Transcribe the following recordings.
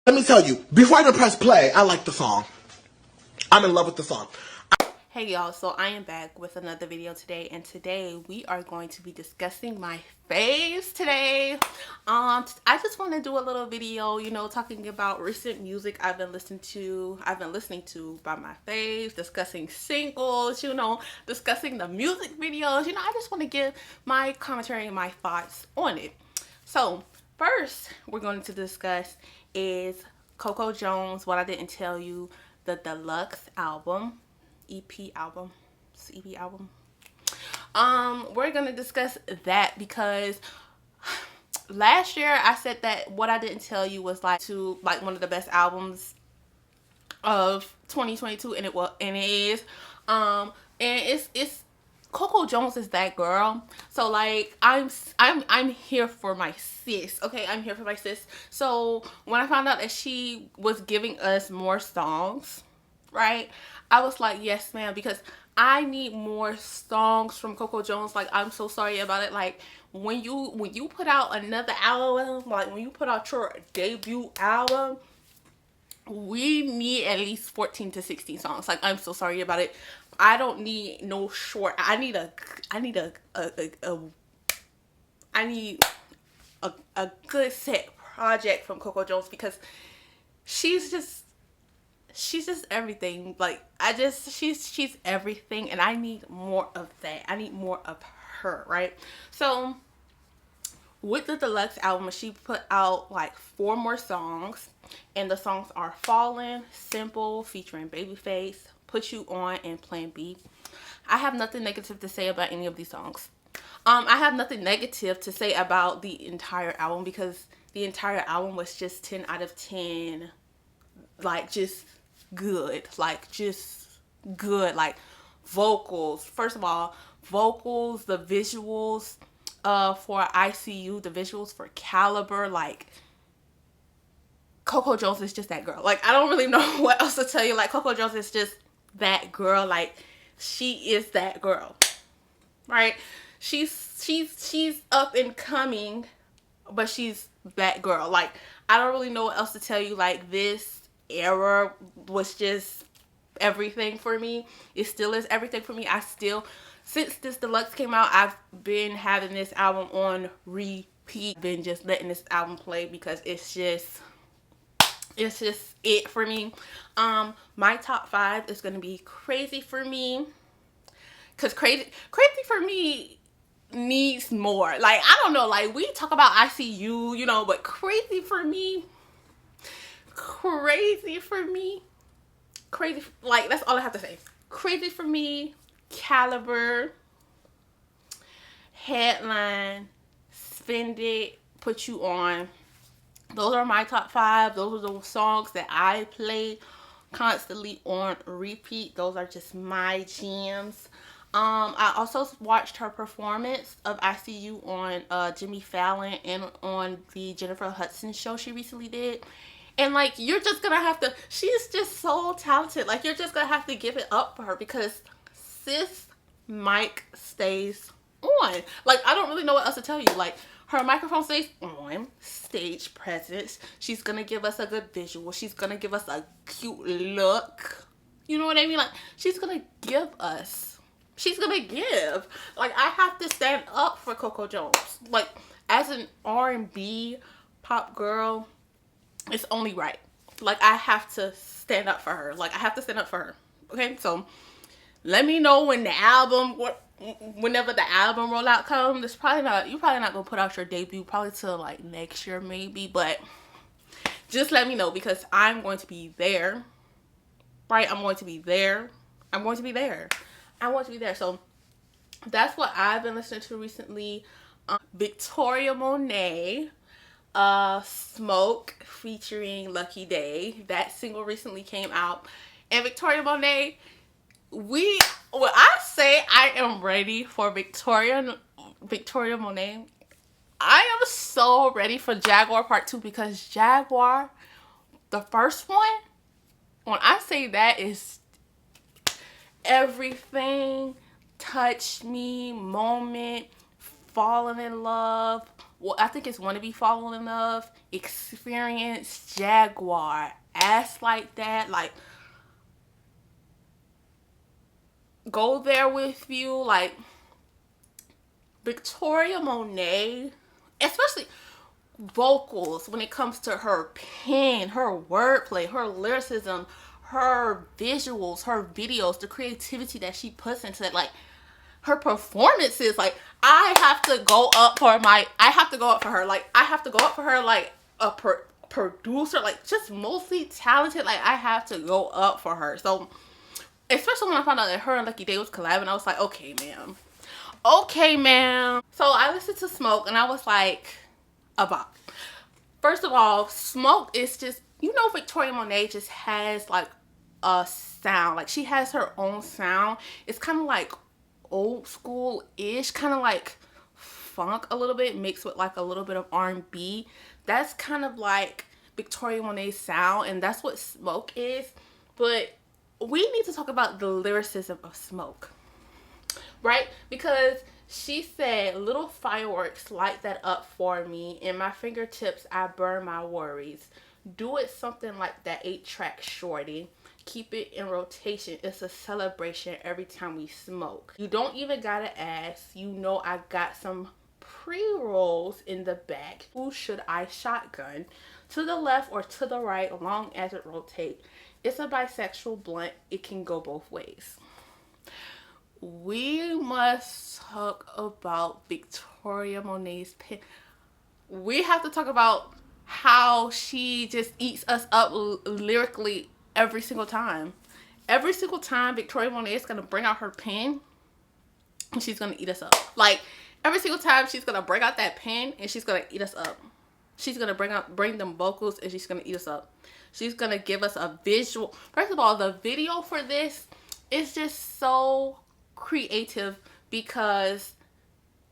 Let me tell you, before I even press play, I like the song. I'm in love with the song. Hey y'all, so I am back with another video today, and today we are going to be discussing my faves today. I just want to do a little video, you know, talking about recent music I've been listening to by my faves, discussing singles, you know, discussing the music videos. You know, I just want to give my commentary and my thoughts on it. So first we're going to discuss is Coco Jones, What I Didn't Tell You, the Deluxe album. EP album. It's EP album. We're gonna discuss that because last year I said that What I Didn't Tell You was like one of the best albums of 2022, and it is. And it's Coco Jones is that girl. So like I'm here for my sis. Okay, I'm here for my sis. So when I found out that she was giving us more songs, right, I was like, yes ma'am, because I need more songs from Coco Jones. Like, I'm so sorry about it. Like, when you put out another album, like when you put out your debut album, we need at least 14 to 16 songs. Like, I'm so sorry about it. I don't need no short. I need a good set project from Coco Jones, because she's just everything. Like, she's everything, and I need more of that. I need more of her, right? So with the Deluxe album, she put out like 4 more songs, and the songs are Fallen, Simple featuring Babyface, Put You On, and Plan B. I have nothing negative to say about any of these songs. I have nothing negative to say about the entire album, because the entire album was just 10 out of 10. Like, just good. Like, just good. Like, vocals. First of all, vocals, the visuals for ICU, the visuals for Caliber. Like, Coco Jones is just that girl. Like, I don't really know what else to tell you. Like, Coco Jones is just that girl. Like, she is that girl, right? She's up and coming, but she's that girl. Like, I don't really know what else to tell you. Like, this era was just everything for me. It still is everything for me. Since this Deluxe came out, I've been having this album on repeat. Been just letting this album play because it's just it for me. My top 5 is gonna be Crazy for Me, because crazy for me needs more. Like, I don't know, like, we talk about ICU, you know, but crazy for me, like, that's all I have to say. Crazy for Me, Caliber, Headline, Spend It, Put You On. Those are my top 5. Those are the songs that I play constantly on repeat. Those are just my jams. I also watched her performance of ICU on Jimmy Fallon and on the Jennifer Hudson show she recently did. And like, you're just gonna have to, she's just so talented. Like, you're just gonna have to give it up for her, because sis mic stays on. Like, I don't really know what else to tell you. Like, her microphone stays on, stage presence. She's gonna give us a good visual. She's gonna give us a cute look. You know what I mean? Like, she's gonna give. Like, I have to stand up for Coco Jones. Like, as an R&B pop girl, it's only right. Like, I have to stand up for her. Like, I have to stand up for her. Okay, so let me know when whenever the album rollout comes. You're probably not gonna put out your debut probably till like next year maybe, but just let me know, because I'm going to be there. Right? I'm going to be there. So that's what I've been listening to recently. Victoria Monet, Smoke featuring Lucky Daye. That single recently came out. And Victoria Monet, when I say I am ready for Victoria Monet, I am so ready for Jaguar Part 2, because Jaguar, the first one, when I say that, is everything. Touch Me, Moment, Falling in Love, well, I think it's Wanna Be Falling in Love, Experience, Jaguar, Ass Like That, like Go There With You, like Victoria Monet, especially vocals when it comes to her pen, her wordplay, her lyricism, her visuals, her videos, the creativity that she puts into it, like her performances, like I have to go up for her, like I have to go up for her like a producer, like just mostly talented, like I have to go up for her. So especially when I found out that her and Lucky Daye was collabing, I was like, okay ma'am, okay ma'am. So I listened to Smoke and I was like, about, first of all, Smoke is just, you know, Victoria Monet just has like a sound, like she has her own sound. It's kind of like old school-ish, kind of like funk a little bit mixed with like a little bit of R&B. That's kind of like Victoria Monet's sound, and that's what Smoke is. But we need to talk about the lyricism of Smoke, right? Because she said, little fireworks light that up for me. In my fingertips, I burn my worries. Do it something like that 8-track shorty. Keep it in rotation. It's a celebration every time we smoke. You don't even gotta ask. You know I got some pre-rolls in the back. Who should I shotgun? To the left or to the right, long as it rotates. It's a bisexual blunt. It can go both ways. We must talk about Victoria Monet's pen. We have to talk about how she just eats us up lyrically every single time. Every single time Victoria Monet is going to bring out her pen, and she's going to eat us up. Like, every single time she's going to bring out that pen, and she's going to eat us up. She's going to bring them vocals, and she's going to eat us up. She's going to give us a visual. First of all, the video for this is just so creative because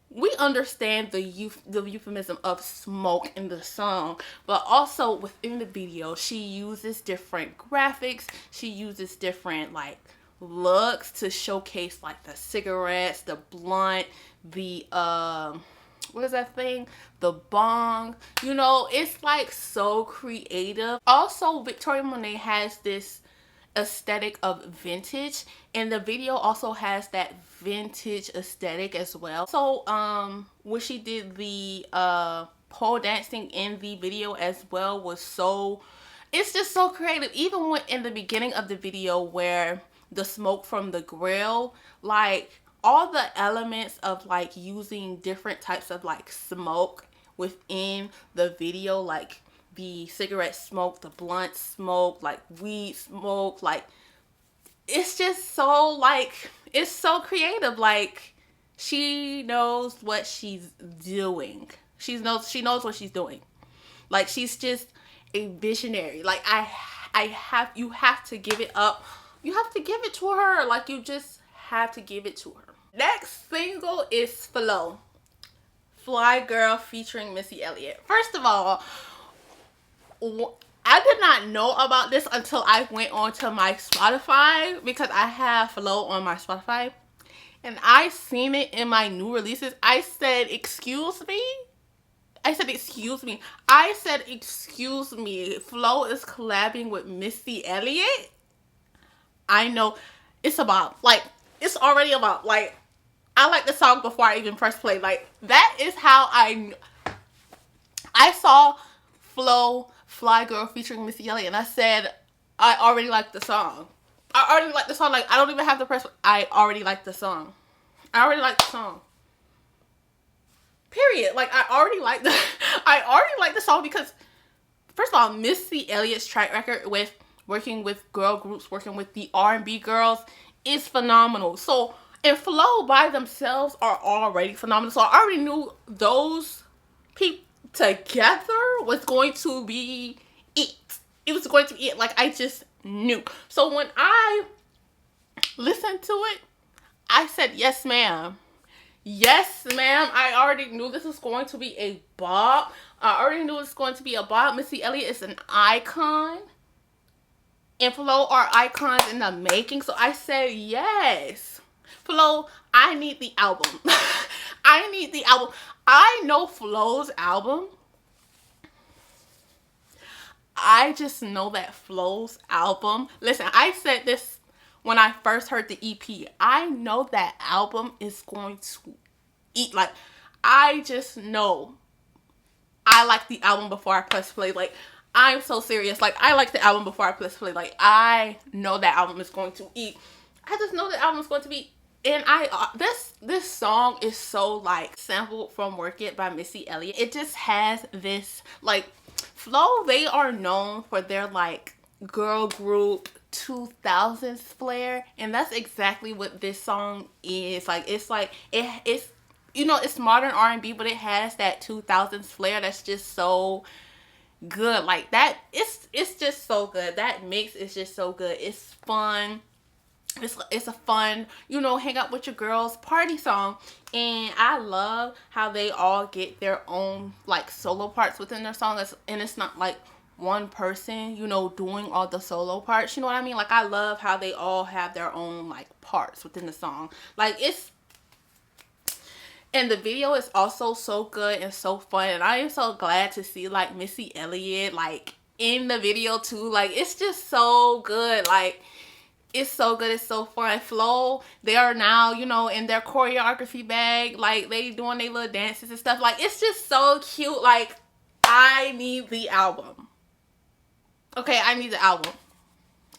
we understand the euphemism of smoke in the song, but also within the video she uses different graphics, she uses different like looks to showcase like the cigarettes, the blunt, the what is that thing, the bong, you know, it's like so creative. Also, Victoria Monet has this aesthetic of vintage, and the video also has that vintage aesthetic as well. So when she did the pole dancing in the video as well was so, it's just so creative. Even when in the beginning of the video where the smoke from the grill, like all the elements of like using different types of like smoke within the video, like the cigarette smoke, the blunt smoke, like weed smoke, like it's just so like, it's so creative. Like she knows what she's doing. She knows what she's doing. Like she's just a visionary. Like you have to give it up. You have to give it to her. Like you just have to give it to her. Next single is Flow, Fly Girl featuring Missy Elliott. First of all, I did not know about this until I went onto my Spotify, because I have Flow on my Spotify, and I seen it in my new releases. I said, excuse me? I said, excuse me. I said, excuse me. Flow is collabing with Missy Elliott? I know. It's about, like, it's already about, like, I like the song before I even press play. Like, that is how I saw Flow, Fly Girl featuring Missy Elliott, and I said, I already like the song. I already like the song. Like, I don't even have to press. I already like the song. I already like the song. Period. Like, I already like the song because, first of all, Missy Elliott's track record with working with girl groups, working with the R&B girls is phenomenal. So, and Flow by themselves are already phenomenal. So, I already knew those people together was going to be it. It was going to be it. Like, I just knew. So when I listened to it, I said, yes ma'am. Yes ma'am. I already knew this was going to be a bop. I already knew it was going to be a bop. Missy Elliott is an icon, and Flow are icons in the making. So I said yes. Flow, I need the album. I need the album. I know Flo's album. I just know that Flo's album. Listen, I said this when I first heard the EP. I know that album is going to eat. Like, I just know. I like the album before I press play. Like, I'm so serious. Like, I like the album before I press play. Like, I know that album is going to eat. I just know the album is going to be. And this song is so like sampled from Work It by Missy Elliott. It just has this like Flo. They are known for their like girl group 2000s flair, and that's exactly what this song is. Like it's you know, it's modern R&B, but it has that 2000s flair that's just so good. Like that, it's just so good. That mix is just so good. It's fun. It's a fun, you know, hang out with your girls party song. And I love how they all get their own like solo parts within their song. And it's not like one person, you know, doing all the solo parts. You know what I mean? Like I love how they all have their own like parts within the song. Like it's, and the video is also so good and so fun. And I am so glad to see like Missy Elliott like in the video too. Like it's just so good. Like it's so good. It's so fun. Flo, they are now, you know, in their choreography bag. Like, they doing their little dances and stuff. Like, it's just so cute. Like, I need the album. Okay, I need the album.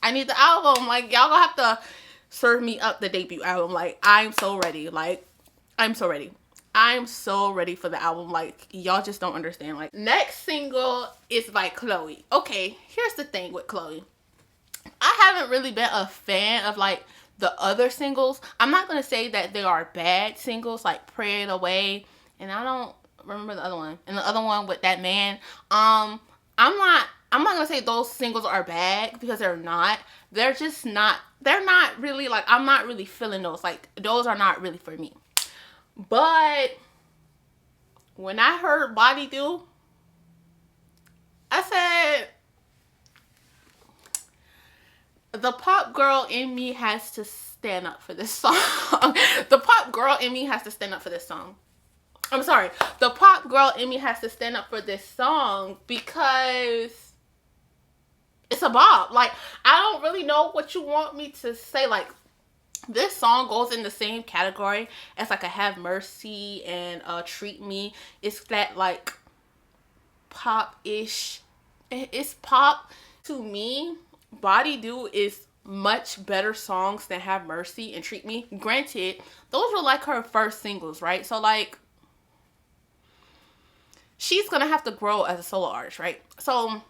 I need the album. Like, y'all gonna have to serve me up the debut album. Like, I'm so ready. Like, I'm so ready. I'm so ready for the album. Like, y'all just don't understand. Like, next single is by Chloe. Okay, here's the thing with Chloe. I haven't really been a fan of like the other singles. I'm not gonna say that they are bad singles, like Pray It Away, and I don't remember the other one. And the other one with that man. I'm not gonna say those singles are bad because they're not. They're just not. They're not really like, I'm not really feeling those. Like those are not really for me. But when I heard Body Do, I said, the pop girl in me has to stand up for this song. The pop girl in me has to stand up for this song. I'm sorry. The pop girl in me has to stand up for this song because it's a bop. Like, I don't really know what you want me to say. Like, this song goes in the same category as like a Have Mercy and Treat Me. It's that like pop-ish. It's pop to me. Body Do is much better songs than Have Mercy and Treat Me. Granted, those were like her first singles, right? So like, she's gonna have to grow as a solo artist, right? So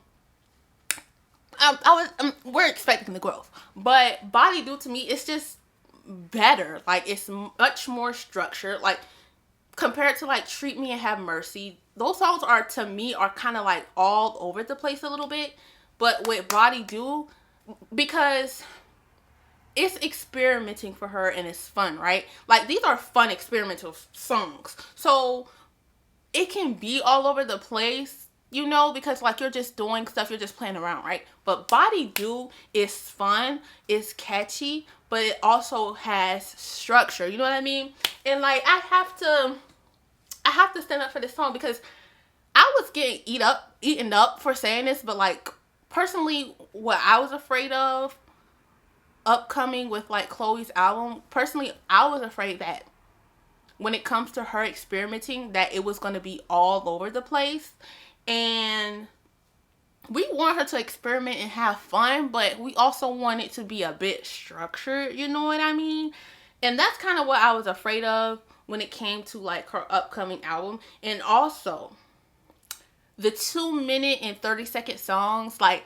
we're expecting the growth, but Body Do to me, it's just better. Like it's much more structured. Like compared to like Treat Me and Have Mercy, those songs are to me are kind of like all over the place a little bit. But with Body Do, because it's experimenting for her and it's fun, right? Like these are fun experimental songs. So it can be all over the place, you know, because like you're just doing stuff, you're just playing around, right? But Body Do is fun, it's catchy, but it also has structure, you know what I mean? And like I have to stand up for this song because I was getting eaten up for saying this, but like personally, what I was afraid of upcoming with like Chloe's album, personally, I was afraid that when it comes to her experimenting, that it was going to be all over the place. And we want her to experiment and have fun, but we also want it to be a bit structured, you know what I mean? And that's kind of what I was afraid of when it came to like her upcoming album. And also, the 2-minute and 30-second songs, like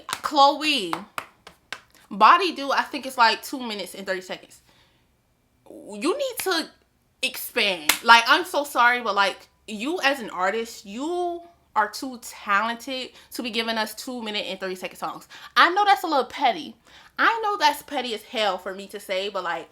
Chloe, Body Do, I think it's like 2 minutes and 30 seconds. You need to expand. Like, I'm so sorry, but like, you as an artist, you are too talented to be giving us 2-minute and 30-second songs. I know that's a little petty. I know that's petty as hell for me to say, but like,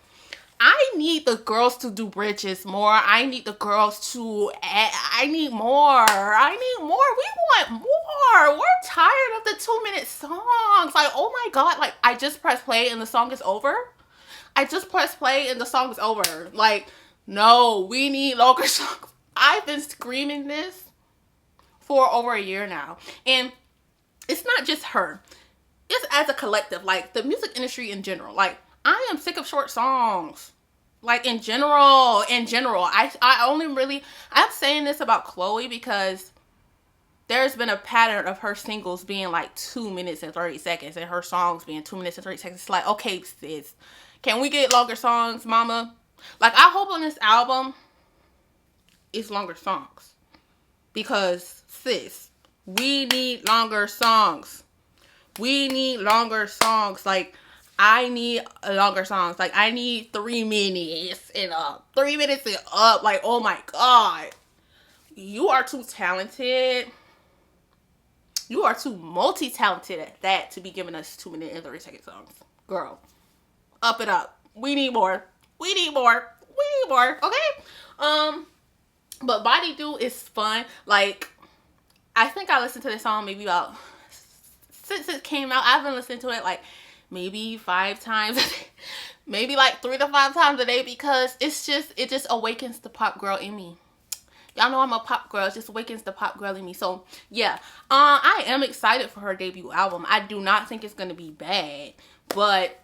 I need the girls to do bridges more. I need the girls to I need more. We want more. We're tired of the 2-minute songs. Like, oh my God. Like, I just press play and the song is over. I just press play and the song is over. Like, No, we need longer songs. I've been screaming this for over a year now. And it's not just her. It's as a collective, like the music industry in general. Like, I am sick of short songs. Like, in general. I only really, I'm saying this about Chloe because there's been a pattern of her singles being like 2 minutes and 30 seconds and her songs being 2 minutes and 30 seconds. It's like, okay, sis, can we get longer songs, mama? Like, I hope on this album it's longer songs. Because, sis, we need longer songs. We need longer songs. Like, I need longer songs. Like, I need 3 minutes and up. 3 minutes and up. Like, oh my God. You are too talented. You are too multi-talented at that to be giving us 2 minute and 30-second songs. Girl, up it up. We need more. We need more. We need more. Okay? But Body Do is fun. Like, I think I listened to this song maybe about, since it came out, I've been listening to it like maybe 5 times. Maybe like 3 to 5 times a day because it just awakens the pop girl in me. Y'all know I'm a pop girl. It just awakens the pop girl in me. So, yeah. I am excited for her debut album. I do not think it's going to be bad. But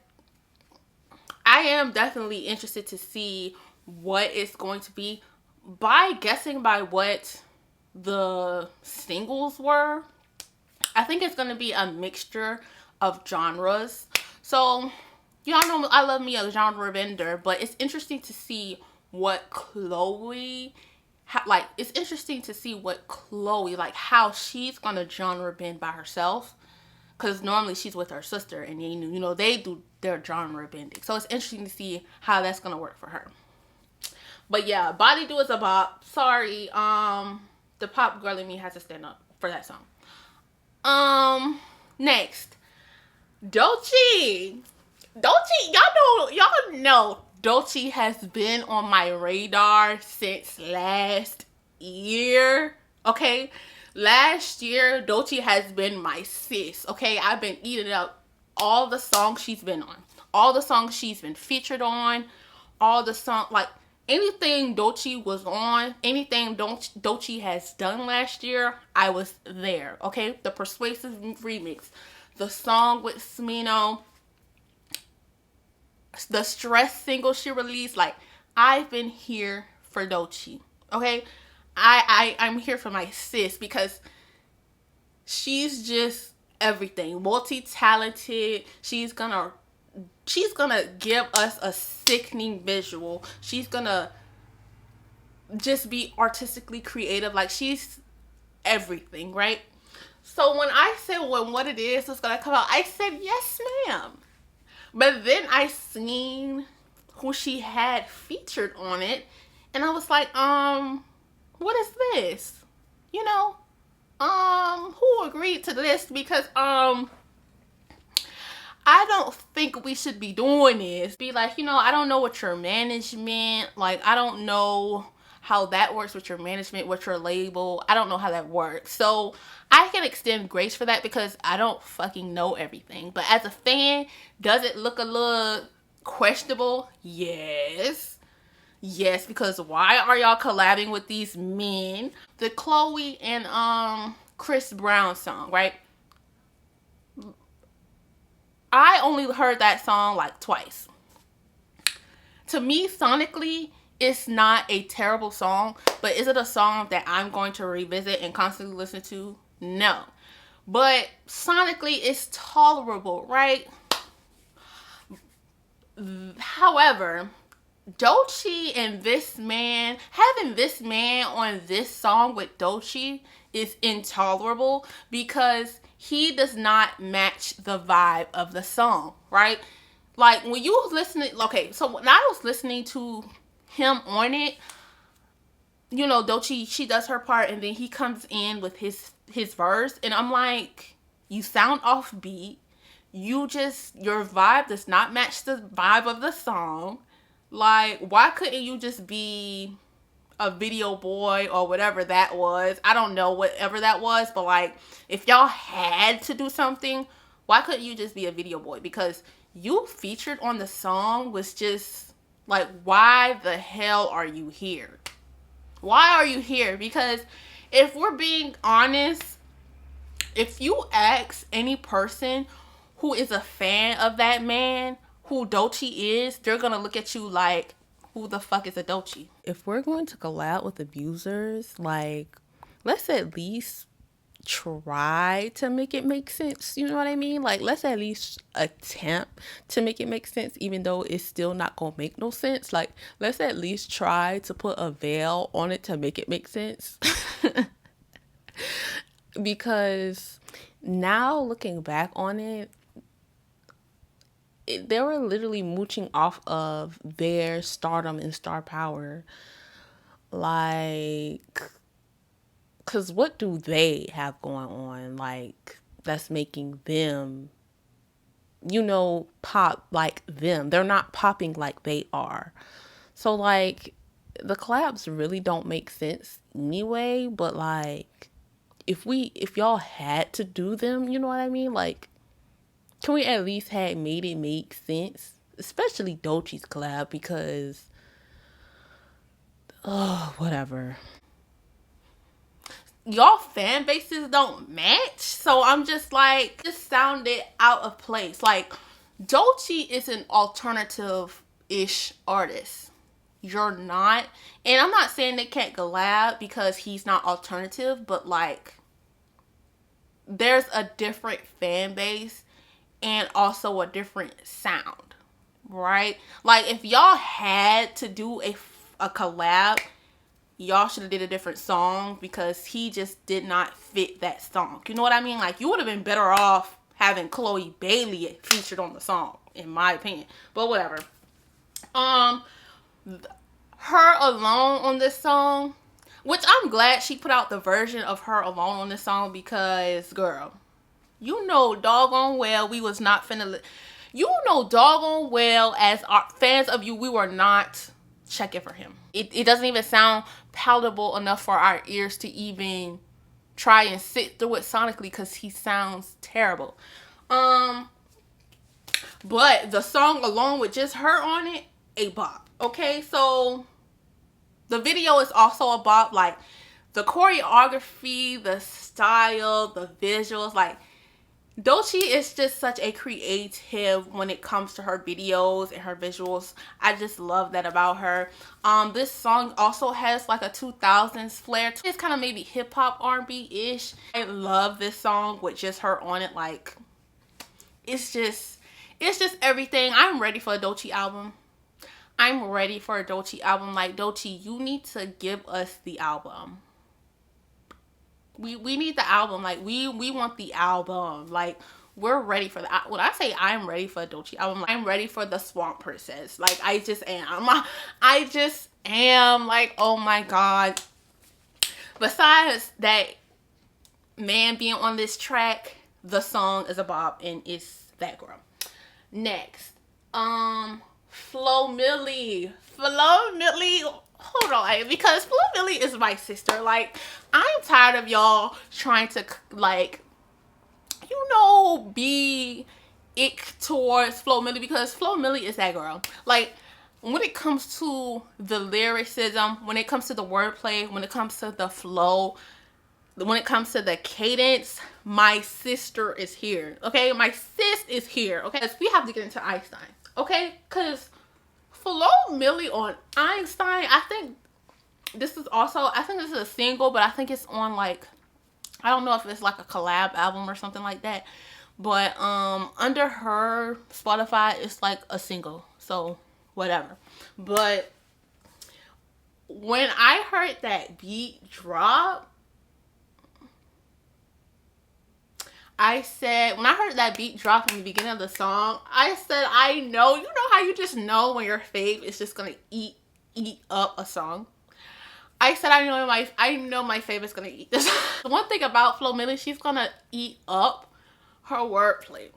I am definitely interested to see what it's going to be. By guessing by what the singles were, I think it's going to be a mixture of genres. So, y'all know I love me a genre bender. But it's interesting to see what Chloe... it's interesting to see what Chloe, like, how she's gonna genre bend by herself. Because normally she's with her sister and they do their genre bending. So it's interesting to see how that's gonna work for her. But yeah, Body Do is a bop. Sorry, the pop girl in me has to stand up for that song. Next, Doechii. Y'all know Doechii has been on my radar since last year. Okay, last year Doechii has been my sis. Okay, I've been eating up all the songs she's been on, all the songs she's been featured on, all the songs, like anything Doechii was on, anything Doechii has done last year, I was there. Okay, the Persuasive remix, the song with Smino, the Stress single she released. Like, I've been here for Doechii. Okay, I'm here for my sis because she's just everything, multi-talented. She's gonna give us a sickening visual. She's gonna just be artistically creative. Like, she's everything, right? So when I said when What It Is was gonna come out, I said yes, ma'am. But then I seen who she had featured on it, and I was like, what is this? Who agreed to this? Because, I don't think we should be doing this. Be like, I don't know what your management, like, I don't know how that works with your management, with your label. I don't know how that works. So I can extend grace for that because I don't fucking know everything. But as a fan, does it look a little questionable? Yes. Yes, because why are y'all collabing with these men? The Chloe and Chris Brown song, right? I only heard that song like twice. To me, sonically, it's not a terrible song, but is it a song that I'm going to revisit and constantly listen to? No. But sonically, it's tolerable, right? However, Doechii and this man, having this man on this song with Doechii is intolerable because he does not match the vibe of the song, right? Like, when you was listening, okay, so when I was listening to him on it, Doechii, she does her part and then he comes in with his verse and I'm like, you sound offbeat. Your vibe does not match the vibe of the song. Like, why couldn't you just be a video boy or whatever that was? I don't know, whatever that was, but like, if y'all had to do something, why couldn't you just be a video boy? Because you featured on the song was just Like, why the hell are you here? Why are you here? Because if we're being honest, if you ask any person who is a fan of that man, who Doechii is, they're gonna look at you like, who the fuck is a Doechii? If we're going to collab with abusers, like, let's at least try to make it make sense. You know what I mean? Like, let's at least attempt to make it make sense, even though it's still not gonna make no sense. Like, let's at least try to put a veil on it to make it make sense. Because now looking back on it, they were literally mooching off of their stardom and star power. Like, because what do they have going on, like, that's making them, you know, pop like them? They're not popping like they are. So, like, the collabs really don't make sense anyway. But, like, if y'all had to do them, you know what I mean? Like, can we at least have made it make sense? Especially Doechii's collab, because, whatever. Y'all fan bases don't match, so I'm just like, this sounded out of place. Like, Doechii is an alternative-ish artist. You're not. And I'm not saying they can't collab because he's not alternative, but like, there's a different fan base and also a different sound, right? Like, if y'all had to do a collab, y'all should have did a different song, because he just did not fit that song. You know what I mean? Like, you would have been better off having Chloe Bailey featured on the song, in my opinion. But whatever. Her alone on this song, which I'm glad she put out the version of her alone on this song, because, girl, you know doggone well we was not finna, you know doggone well, as our fans of you, we were not checking for him. It doesn't even sound palatable enough for our ears to even try and sit through it sonically, because he sounds terrible. But the song alone with just her on it, a bop. Okay, so the video is also a bop. Like, the choreography, the style, the visuals, like, Doechii is just such a creative when it comes to her videos and her visuals. I just love that about her. This song also has like a 2000s flair. It's kind of maybe hip-hop R&B-ish. I love this song with just her on it. Like, it's just everything. I'm ready for a Doechii album. I'm ready for a Doechii album. Like, Doechii, you need to give us the album. We need the album. Like, we want the album. Like, we're ready for that. When I say I'm ready for a Doechii album, like, I'm ready for the Swamp Princess. Like, I just am. I just am. Like, oh my god. Besides that man being on this track, the song is a bop, and it's that girl. Next, FLO Milli. FLO Milli. Hold on, because FLO Milli is my sister. Like, I'm tired of y'all trying to, like, you know, be ick towards FLO Milli, because FLO Milli is that girl. Like, when it comes to the lyricism, when it comes to the wordplay, when it comes to the flow, when it comes to the cadence, my sister is here. Okay, my sis is here. Okay, we have to get into Einstein. Okay, because FLO Milli on Einstein, I think this is a single, but I think it's on, like, I don't know if it's like a collab album or something like that, but under her Spotify, it's like a single, so whatever. But when I heard that beat drop, when I heard that beat drop in the beginning of the song, I said, I know. You know how you just know when your fave is just gonna eat up a song? I said, I know my fave is gonna eat this. The one thing about FLO Milli, she's gonna eat up her wordplay.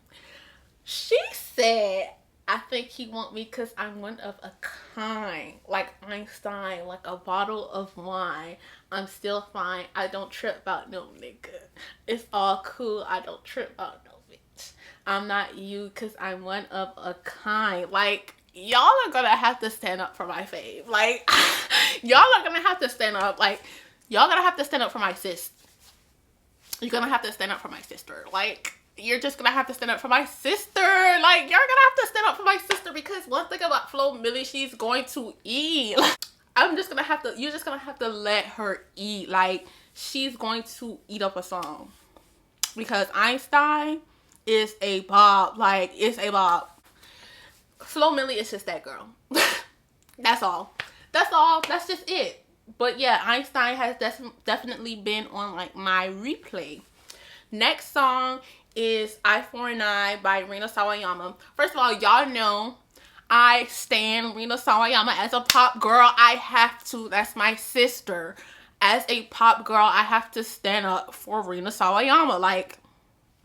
She said, I think he want me because I'm one of a kind. Like Einstein, like a bottle of wine. I'm still fine. I don't trip about no nigga. It's all cool. I don't trip about no bitch. I'm not you because I'm one of a kind. Like, y'all are gonna have to stand up for my fave. Like, y'all are gonna have to stand up. Like, y'all gonna have to stand up for my sis. You're gonna have to stand up for my sister. Like, you're just gonna have to stand up for my sister. Like, you're gonna have to stand up for my sister, because one thing about Flo Milli, she's going to eat. I'm just gonna have to, you're just gonna have to let her eat. Like, she's going to eat up a song. Because Einstein is a bop. Like, it's a bop. Flo Milli is just that girl. That's all. That's all. That's just it. But yeah, Einstein has definitely been on like my replay. Next song is I For an I by Rina Sawayama. First of all, y'all know I stan Rina Sawayama as a pop girl. I have to. That's my sister. As a pop girl, I have to stand up for Rina Sawayama. Like,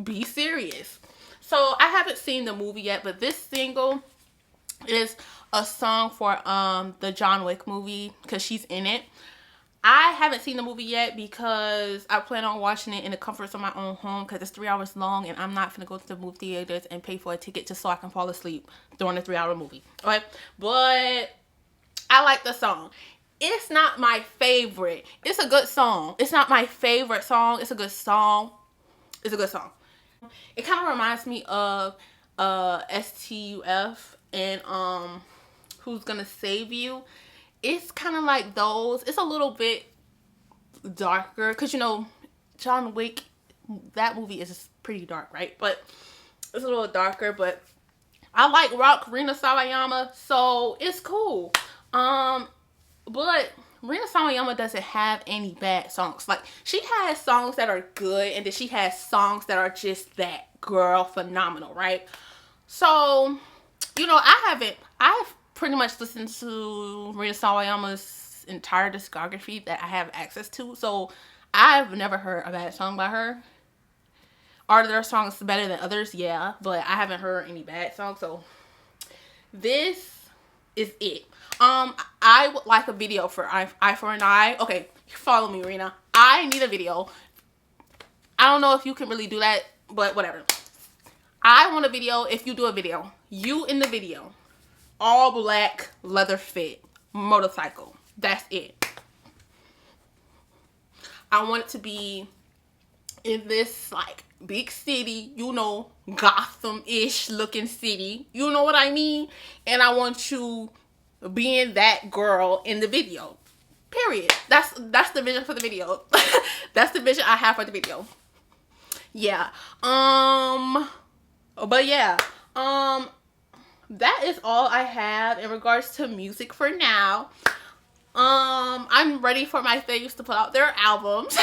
be serious. So I haven't seen the movie yet, but this single is a song for the John Wick movie, because she's in it. I haven't seen the movie yet because I plan on watching it in the comforts of my own home, because it's 3 hours long and I'm not gonna go to the movie theaters and pay for a ticket just so I can fall asleep during a 3-hour movie. Okay, but I like the song. It's not my favorite. It's a good song. It's not my favorite song. It's a good song. It's a good song. It kind of reminds me of STUF and Who's Gonna Save You. It's kind of like those. It's a little bit darker, because you know John Wick, that movie is pretty dark, right? But it's a little darker. But I like rock Rina Sawayama, so it's cool. But Rina Sawayama doesn't have any bad songs. Like, she has songs that are good, and then she has songs that are just that girl phenomenal, right? So, you know, I've pretty much listened to Rina Sawayama's entire discography that I have access to. So I've never heard a bad song by her. Are there songs better than others? Yeah, but I haven't heard any bad songs. So this is it. I would like a video for I For an I. Okay, follow me, Rina. I need a video. I don't know if you can really do that, but whatever. I want a video. If you do a video, you in the video, all black, leather fit, motorcycle. That's it. I want it to be in this like big city, you know, Gotham-ish looking city. You know what I mean? And I want you being that girl in the video. Period. That's the vision for the video. That's the vision I have for the video. Yeah. But yeah. That is all I have in regards to music for now. I'm ready for my faves to put out their albums.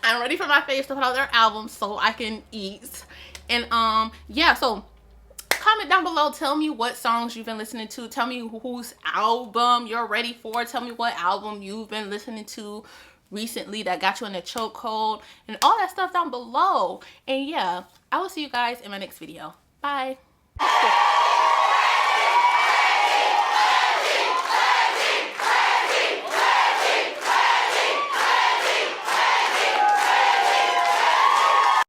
I'm ready for my faves to put out their albums so I can eat. And yeah, so comment down below. Tell me what songs you've been listening to. Tell me whose album you're ready for. Tell me what album you've been listening to recently that got you in a chokehold, and all that stuff down below. And yeah, I will see you guys in my next video. Bye.